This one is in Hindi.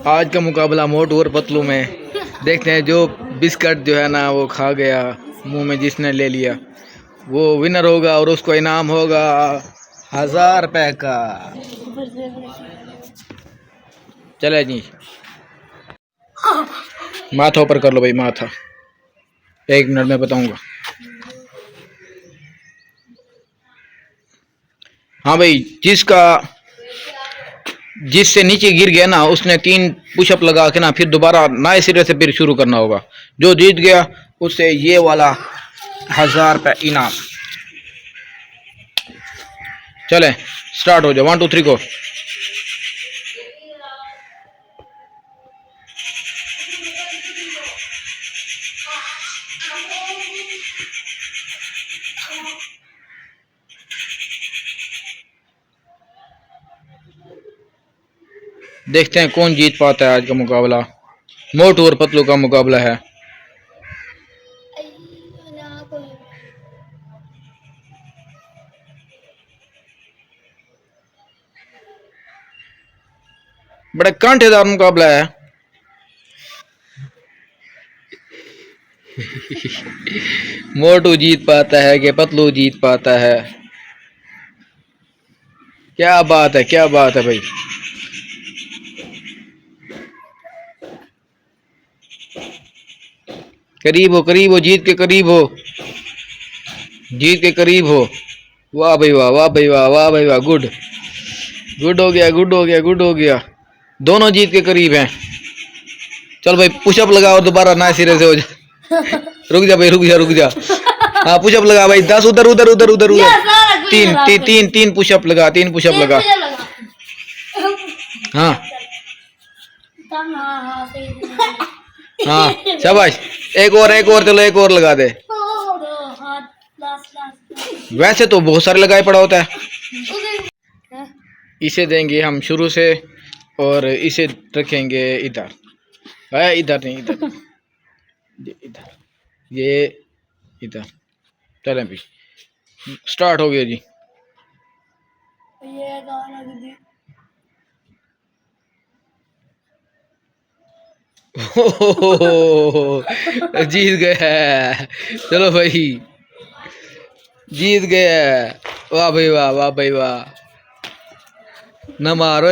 आज का मुकाबला मोटू और पतलू में। देखते हैं जो बिस्किट जो है ना वो खा गया मुंह में, जिसने ले लिया वो विनर होगा और उसको इनाम होगा 1000 रुपए का। चले जी, माथा ऊपर कर लो भाई, माथा। 1 मिनट में बताऊंगा। हाँ भाई, जिससे नीचे गिर गया ना उसने 3 पुशअप लगा के ना फिर दोबारा नए सिरे से फिर शुरू करना होगा। जो जीत गया उससे ये वाला 1000 रुपए इनाम। चले स्टार्ट हो जाओ, 1 2 3 को। देखते हैं कौन जीत पाता है आज का मुकाबला। मोटू और पतलू का मुकाबला है। बड़ा कांटेदार मुकाबला है। मोटू जीत पाता है कि पतलू जीत पाता है? क्या बात है, क्या बात है भाई। करीब हो, जीत के करीब हो, जीत के करीब हो। वाह भाई वाह, वाह भाई वाह, वाह भाई वाह, गुड गुड हो गया, गुड हो गया, गुड हो गया। दोनों जीत के करीब हैं। चल भाई पुशअप लगा और दोबारा नए सिरे से हो जा। रुक जा भाई, रुक जा, रुक जा। हाँ पुशअप लगा भाई, 10 उधर उधर उधर उधर उधर। 3 पुशअप लगा, 3 पुशअप लगा। हाँ हाँ शाबाश। एक और चलो, एक और लगा दे। वैसे तो बहुत सारे लगाए पड़ा होता है। इसे देंगे हम शुरू से और इसे रखेंगे इधर। इधर नहीं, इधर इधर, ये इधर। चलें भी, स्टार्ट हो गया जी। ये जीत गया। चलो भाई, जीत गया। वाह भाई वाह, वाह भाई वाह। न मारो।